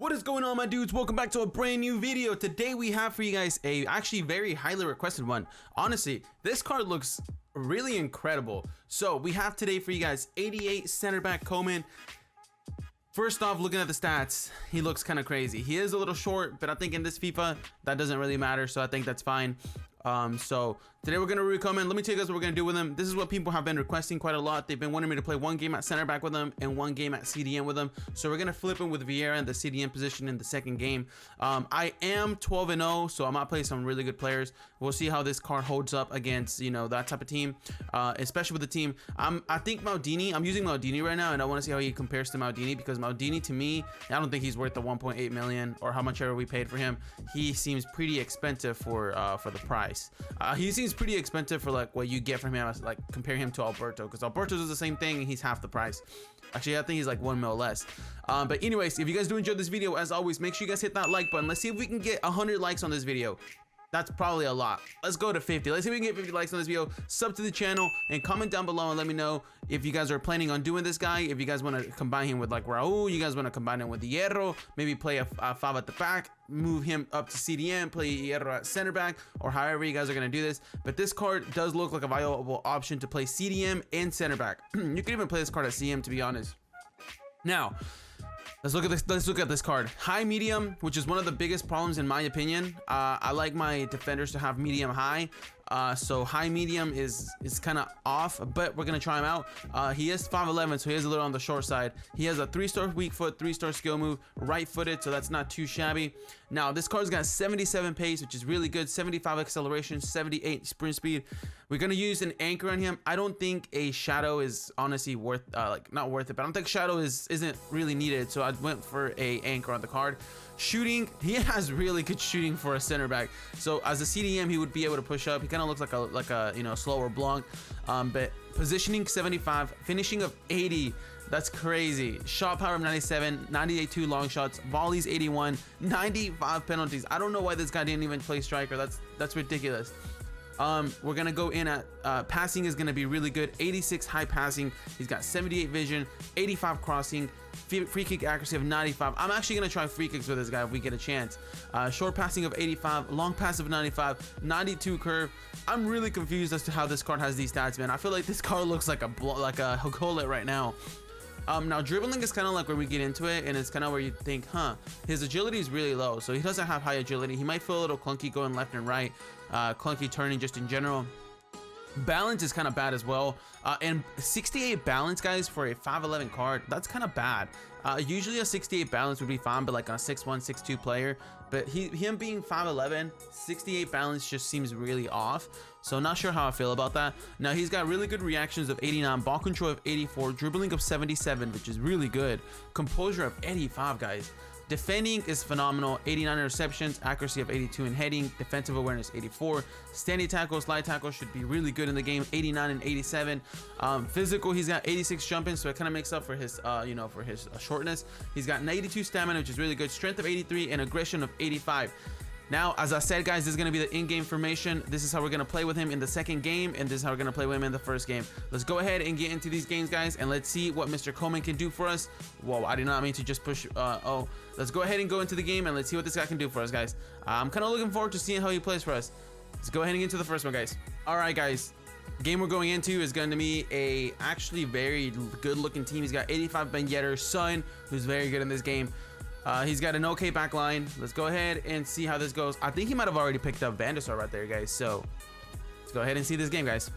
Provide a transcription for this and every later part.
What is going on, my dudes? Welcome back to a brand new video. Today we have for you guys a actually very highly requested one. Honestly, this card looks really incredible. So we have today for you guys 88 center back Koeman. First off, looking at the stats, he looks kind of crazy. He is a little short, but I think in this FIFA that doesn't really matter, so I think that's fine. So today we're gonna review Koeman. Let me tell you guys what we're gonna do with him. This is what people have been requesting quite a lot. They've been wanting me to play one game at center back with him and one game at CDM with him. So we're gonna flip him with Vieira in the CDM position in the second game. I am 12-0, so I'm not playing some really good players. We'll see how this card holds up against, you know, that type of team, especially with the team. I think Maldini. I'm using Maldini right now, and I want to see how he compares to Maldini, because Maldini, to me, I don't think he's worth the 1.8 million or how much ever we paid for him. He seems pretty expensive for the price. He seems pretty expensive for like what you get from him, like compare him to Alberto, because Alberto does the same thing and he's half the price. Actually, I think he's like 1 mil less. But anyways, if you guys do enjoy this video, as always, make sure you guys hit that like button. Let's see if we can get 100 likes on this video. That's probably a lot. Let's go to 50. Let's see if we can get 50 likes on this video. Sub to the channel and comment down below and let me know if you guys are planning on doing this guy. If you guys want to combine him with like Raul, you guys want to combine him with Hierro, maybe play a 5 at the back, move him up to CDM, play Hierro at center back, or however you guys are going to do this. But this card does look like a viable option to play CDM and center back. You can even play this card at CM, to be honest. Now, let's look at this. Let's look at this card. High medium, which is one of the biggest problems in my opinion. I like my defenders to have medium high. So high medium is kind of off, but we're gonna try him out. He is 5'11", so he is a little on the short side. He has a 3-star weak foot, 3-star skill move, right-footed, so that's not too shabby. Now this card's got 77 pace, which is really good, 75 acceleration, 78 sprint speed. We're gonna use an anchor on him. I don't think a shadow is honestly worth, like not worth it, but I don't think shadow isn't really needed. So I went for a anchor on the card. Shooting, he has really good shooting for a center back. So as a CDM, he would be able to push up. He kind of looks like a you know, slower Blanc. But positioning 75, finishing of 80. That's crazy. Shot power of 97, 98 long shots, volleys 81, 95 penalties. I don't know why this guy didn't even play striker. That's ridiculous. We're gonna go in at passing is gonna be really good. 86 high passing. He's got 78 vision, 85 crossing, free kick accuracy of 95. I'm actually gonna try free kicks with this guy if we get a chance. Short passing of 85, long pass of 95, 92 curve. I'm really confused as to how this card has these stats, man. I feel like this card looks like a Gullit right now. Now dribbling is kind of like where we get into it, and it's kind of where you think, huh, his agility is really low, so he doesn't have high agility. He might feel a little clunky going left and right, clunky turning just in general. Balance is kind of bad as well, and 68 balance, guys, for a 5'11" card, that's kind of bad. Usually a 68 balance would be fine, but like on a 6'1", 6'2" player, but him being 5'11", 68 balance just seems really off. So not sure how I feel about that. Now he's got really good reactions of 89, ball control of 84, dribbling of 77, which is really good, composure of 85, guys. Defending is phenomenal, 89 interceptions, accuracy of 82 in heading, defensive awareness 84, standing tackle, slide tackle should be really good in the game, 89 and 87. Physical, he's got 86 jumping, so it kind of makes up for his you know, for his shortness. He's got 92 stamina, which is really good, strength of 83 and aggression of 85. Now, as I said, guys, this is going to be the in-game formation. This is how we're going to play with him in the second game, and this is how we're going to play with him in the first game. Let's go ahead and get into these games, guys, and let's see what Mr. Koeman can do for us. Whoa, I did not mean to just push. Let's go ahead and go into the game, and let's see what this guy can do for us, guys. I'm kind of looking forward to seeing how he plays for us. Let's go ahead and get into the first one, guys. All right, guys. Game we're going into is going to be a actually very good-looking team. He's got 85 Ben Yedder's son, who's very good in this game. He's got an okay back line. Let's go ahead and see how this goes. I think he might have already picked up Van der Sar right there, guys. So let's go ahead and see this game, guys.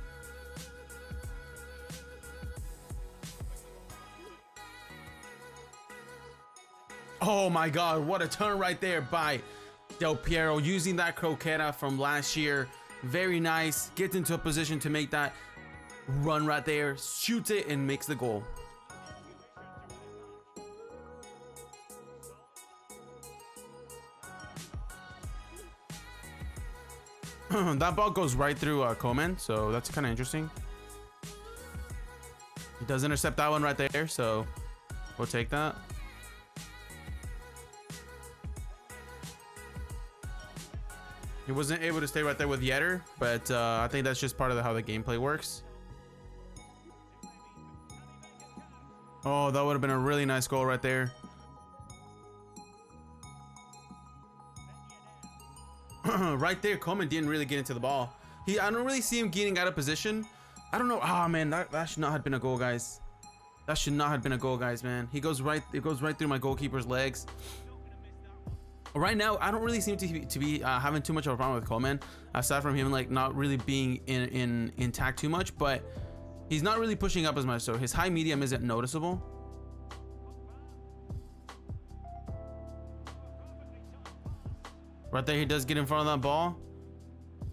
Oh my God, what a turn right there by Del Piero, using that croqueta from last year. Very nice. Gets into a position to make that run right there, shoots it, and makes the goal. That ball goes right through Koeman, so that's kind of interesting. He does intercept that one right there, so we'll take that. He wasn't able to stay right there with Yedder, but I think that's just part of how the gameplay works. Oh, that would have been a really nice goal right there. Right there, Koeman didn't really get into the ball. I don't really see him getting out of position. I don't know. Ah, man, that should not have been a goal, guys. That should not have been a goal, guys, man. It goes right through my goalkeeper's legs. Right now, I don't really seem to be having too much of a problem with Koeman, aside from him like not really being intact too much, but he's not really pushing up as much, so his high medium isn't noticeable. Right there, he does get in front of that ball,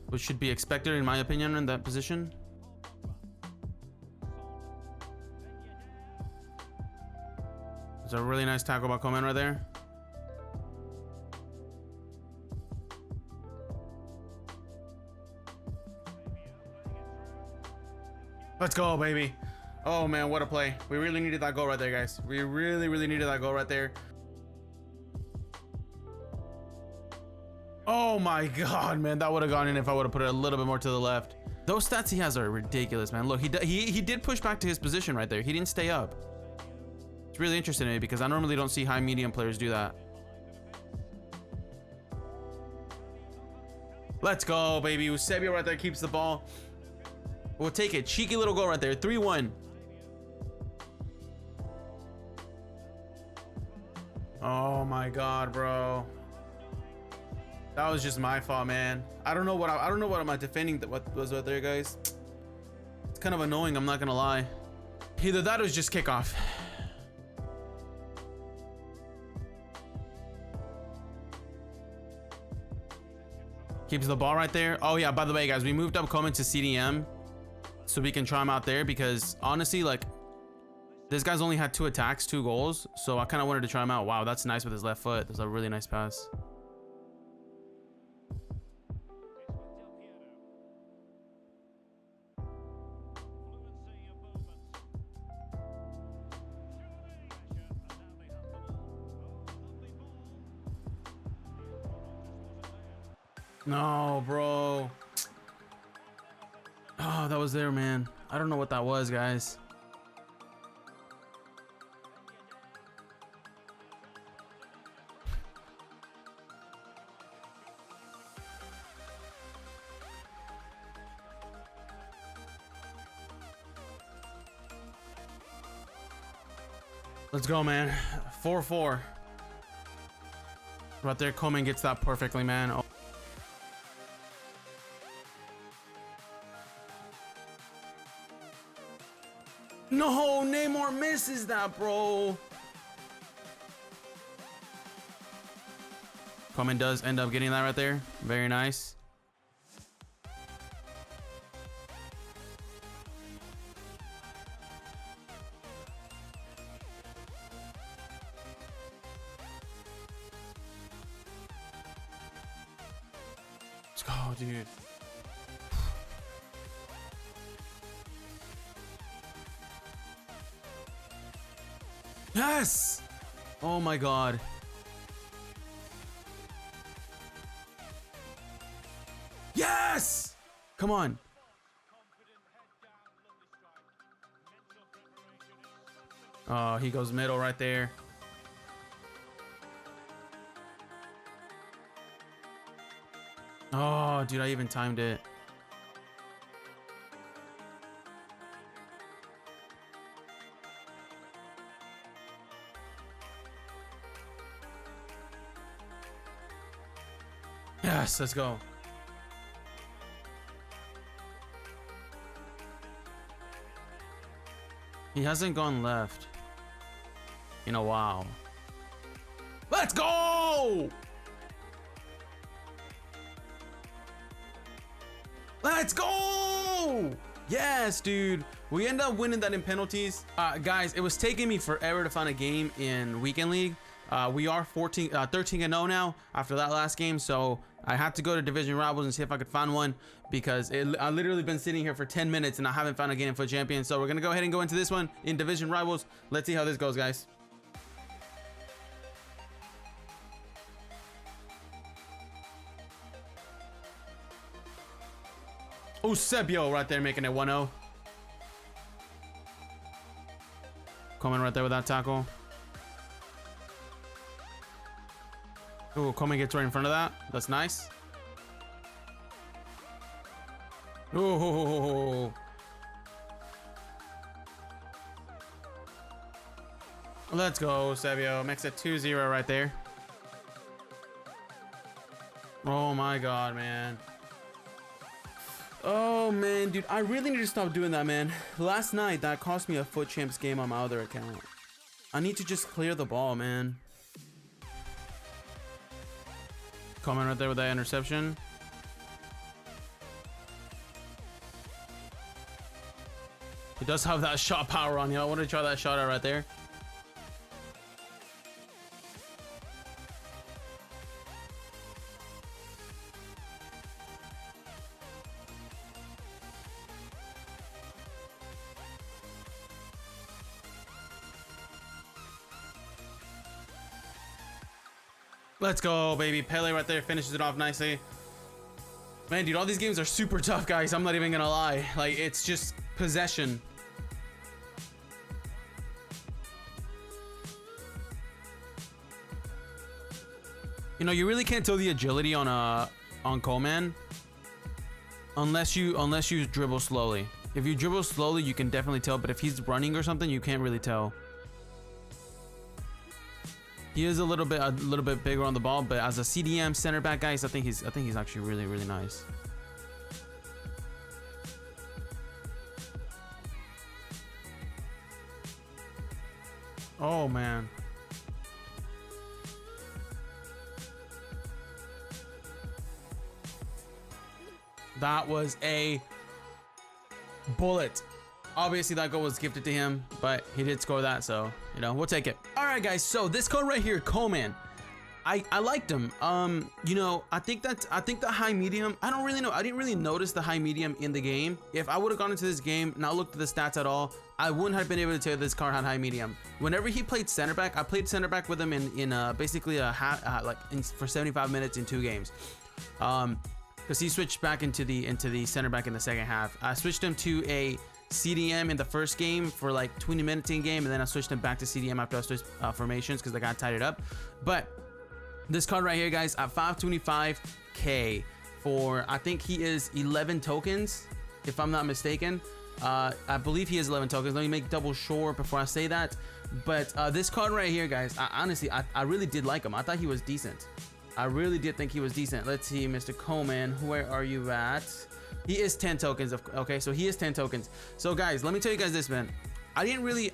which should be expected in my opinion in that position. It's a really nice tackle by Koeman right there. Let's go, baby. Oh man, what a play. We really needed that goal right there, guys. We really needed that goal right there. Oh my god, man, that would have gone in if I would have put it a little bit more to the left. Those stats he has are ridiculous, man. Look, he did push back to his position right there. He didn't stay up. It's really interesting to me because I normally don't see high medium players do that. Let's go, baby. Eusebio right there keeps the ball. We'll take it. Cheeky little goal right there. 3-1. Oh my god, bro. That was just my fault, man. I don't know what am I defending what was right there, guys. It's kind of annoying, I'm not gonna lie. Either that or just kickoff. Keeps the ball right there. Oh yeah, by the way, guys, we moved up Koeman to CDM so we can try him out there because honestly, like, this guy's only had 2 attacks, 2 goals, so I kind of wanted to try him out. Wow, that's nice with his left foot. That's a really nice pass. No, bro. Oh, that was there, man. I don't know what that was, guys. Let's go, man. 4-4. Right there, Koeman gets that perfectly, man. Oh. No, Neymar misses that, bro. Koeman does end up getting that right there. Very nice. Let's go, dude. Yes! Oh my god. Yes! Come on. Oh, he goes middle right there. Oh, dude, I even timed it. Yes, let's go. He hasn't gone left in a while. Let's go! Let's go! Yes, dude. We end up winning that in penalties. Guys, it was taking me forever to find a game in Weekend League. We are 13-0 now after that last game, so I had to go to Division Rivals and see if I could find one because I literally been sitting here for 10 minutes and I haven't found a game for champion. So we're gonna go ahead and go into this one in Division Rivals. Let's see how this goes, guys. Eusebio right there making it 1-0. Koeman right there with that tackle. Oh, Koeman gets right in front of that. That's nice. Oh, let's go, Sebio. Makes it 2-0 right there. Oh my god, man. Oh man, dude, I really need to stop doing that, man. Last night that cost me a Foot Champs game on my other account. I need to just clear the ball, man. Koeman right there with that interception. He does have that shot power on you. I want to try that shot out right there. Let's go, baby. Pele right there finishes it off nicely. Man, dude, all these games are super tough, guys. I'm not even gonna lie. Like, it's just possession. You know, you really can't tell the agility on Koeman unless you dribble slowly. If you dribble slowly, you can definitely tell, but if he's running or something, you can't really tell. He is a little bit bigger on the ball, but as a CDM center back, guys, I think he's actually really nice. Oh man. That was a bullet. Obviously that goal was gifted to him, but he did score that, so you know, we'll take it. All right, guys, so this card right here, Koeman, I liked him. You know, I think the high medium, I don't really know, I didn't really notice the high medium in the game. If I would have gone into this game, not looked at the stats at all, I wouldn't have been able to tell this card had high medium. Whenever he played center back, I played center back with him in basically for 75 minutes in 2 games. Because he switched back into the center back in the second half. I switched him to a CDM in the first game for like 20 minutes in game, and then I switched him back to CDM after I switched formations because the guy tied it up. But this card right here, guys, at 525k for, I think he is 11 tokens, if I'm not mistaken. I believe he is 11 tokens. Let me make double sure before I say that. But this card right here, guys, honestly, I really did like him. I thought he was decent. I really did think he was decent. Let's see, Mr. Koeman, where are you at? He is 10 tokens. Okay, so he is 10 tokens. So guys, let me tell you guys this, man. I didn't really,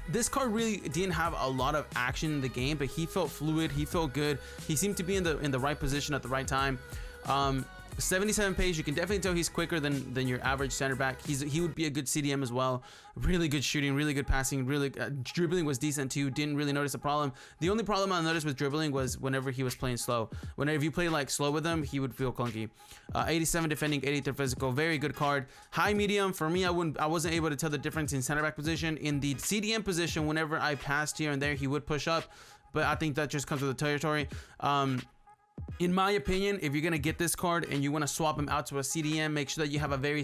this card really didn't have a lot of action in the game, but he felt fluid. He felt good. He seemed to be in the right position at the right time. 77 pace, you can definitely tell he's quicker than your average center back. He would be a good CDM as well. Really good shooting, really good passing, really dribbling was decent too. Didn't really notice a problem. The only problem I noticed with dribbling was whenever he was playing slow. Whenever you play like slow with him, he would feel clunky. 87 defending, 83 physical, very good card. High medium for me, I wasn't able to tell the difference in center back position. In the CDM position, whenever I passed here and there, he would push up, but I think that just comes with the territory. In my opinion, if you're gonna get this card and you want to swap him out to a CDM, make sure that you have a very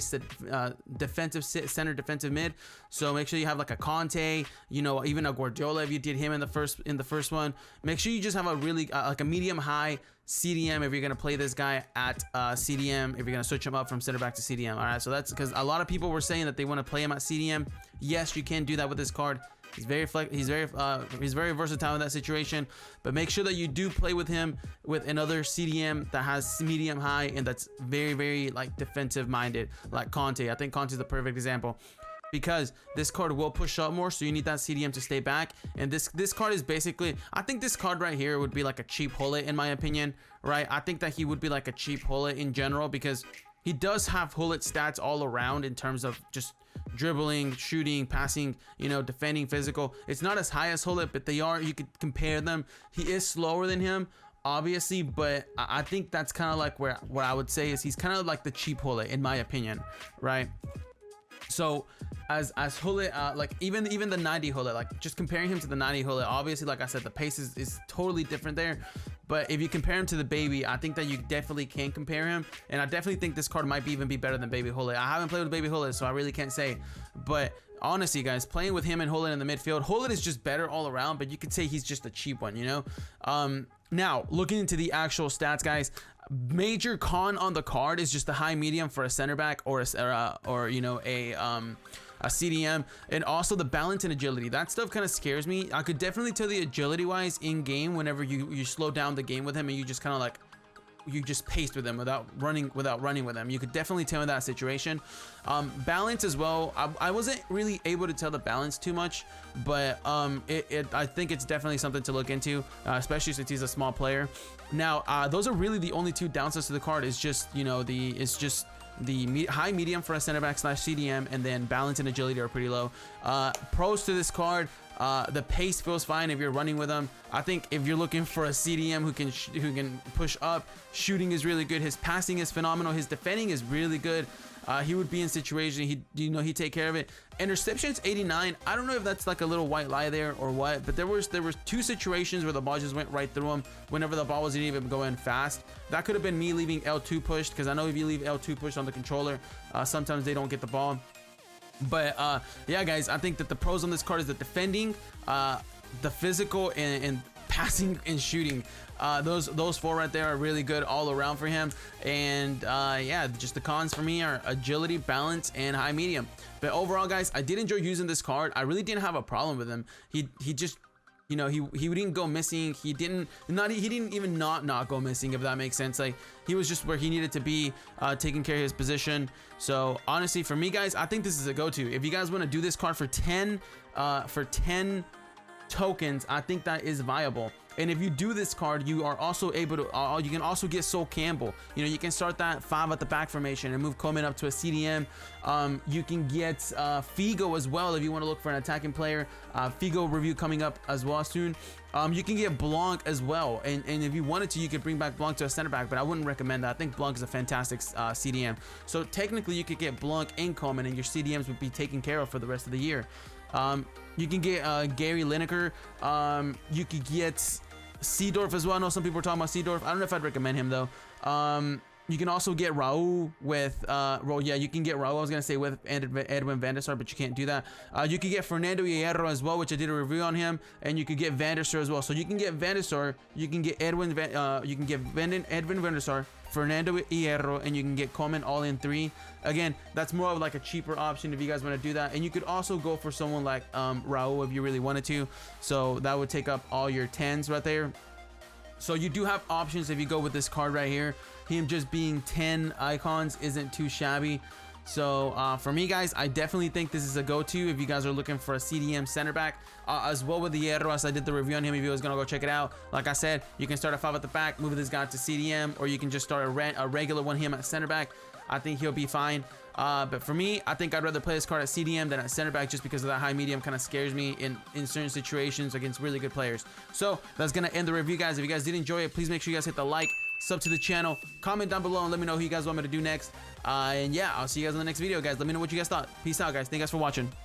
defensive center defensive mid. So make sure you have like a Conte, you know, even a Guardiola if you did him in the first one. Make sure you just have a really like a medium high CDM if you're gonna play this guy at CDM, if you're gonna switch him up from center back to CDM. All right, so that's because a lot of people were saying that they want to play him at CDM. Yes, you can do that with this card. He's very versatile in that situation, but make sure that you do play with him with another CDM that has medium high and that's very like defensive minded, like Conte. I think Conte is the perfect example because this card will push up more, so you need that CDM to stay back. And this card is basically, I think this card right here would be like a cheap Gullit in my opinion, right? I think that he would be like a cheap Gullit in general because he does have Gullit stats all around in terms of just dribbling, shooting, passing, you know, defending, physical. It's not as high as Gullit, but you could compare them. He is slower than him, obviously, but I think that's kind of like what I would say is he's kind of like the cheap Gullit in my opinion, right? So as Gullit, like even the 90 Gullit, like just comparing him to the 90 Gullit, obviously, like I said, the pace is totally different there. But if you compare him to the baby, I think that you definitely can compare him. And I definitely think this card might even be better than baby Gullit. I haven't played with baby Gullit, so I really can't say. But honestly, guys, playing with him and Gullit in the midfield, Gullit is just better all around, but you could say he's just a cheap one, you know? Now, looking into the actual stats, guys, Major con on the card is just the high medium for a center back or you know, a CDM, and also the balance and agility. That stuff kind of scares me. I could definitely tell the agility wise in game whenever you slow down the game with him and you just kind of like you just paced with him without running with him. You could definitely tell in that situation. Balance as well. I wasn't really able to tell the balance too much, but I think it's definitely something to look into, especially since he's a small player. Now, those are really the only two downsides to the card. Is just, you know, the high medium for a center back / CDM, and then balance and agility are pretty low. Pros to this card. The pace feels fine if you're running with him. I think if you're looking for a CDM who can push up, shooting is really good. His passing is phenomenal. His defending is really good. He would be in situation, he'd take care of it. Interceptions 89. I don't know if that's like a little white lie there or what, but there was two situations where the ball just went right through him whenever the ball wasn't even going fast. That could have been me leaving L2 pushed, because I know if you leave L2 pushed on the controller, sometimes they don't get the ball. But yeah, guys, I think that the pros on this card is the defending, the physical, and passing and shooting. Those four right there are really good all around for him. And yeah, just the cons for me are agility, balance, and high medium. But overall, guys, I did enjoy using this card. I really didn't have a problem with him. He just, you know, he didn't go missing. He didn't even not go missing, if that makes sense. Like, he was just where he needed to be, taking care of his position. So honestly, for me, guys, I think this is a go-to. If you guys want to do this card for 10 tokens, I think that is viable. And if you do this card, you are also able to you can also get Sol Campbell. You know, you can start that 5 at the back formation and move Koeman up to a CDM. You can get Figo as well if you want to look for an attacking player. Figo review coming up as well soon. You can get Blanc as well, and if you wanted to, you could bring back Blanc to a center back, but I wouldn't recommend that. I think Blanc is a fantastic CDM. So technically, you could get Blanc and Koeman, and your CDMs would be taken care of for the rest of the year. You can get Gary Lineker. You could get Seedorf as well. I know some people are talking about Seedorf. I don't know if I'd recommend him though. You can also get Raul with, well, yeah, you can get Raul. I was going to say with Edwin van der Sar, but you can't do that. You can get Fernando Hierro as well, which I did a review on him, and you can get van der Sar as well. So you can get van der Sar, you can get Edwin van der Sar, Fernando Hierro, and you can get Koeman all in 3. Again, that's more of like a cheaper option if you guys want to do that. And you could also go for someone like Raul if you really wanted to. So that would take up all your 10s right there. So you do have options if you go with this card right here. Him just being 10 icons isn't too shabby. So for me, guys, I definitely think this is a go-to if you guys are looking for a CDM center back. As well with the Hierro, as I did the review on him. If you guys gonna go check it out, like I said, you can start a 5 at the back, move this guy to CDM, or you can just start a regular one him at center back. I think he'll be fine. But for me, I think I'd rather play this card at CDM than at center back, just because of that high medium kind of scares me in certain situations against really good players. So that's gonna end the review, guys. If you guys did enjoy it, please make sure you guys hit the like, sub to the channel, comment down below, and let me know who you guys want me to do next. And yeah, I'll see you guys in the next video, guys. Let me know what you guys thought. Peace out, guys. Thank you guys for watching.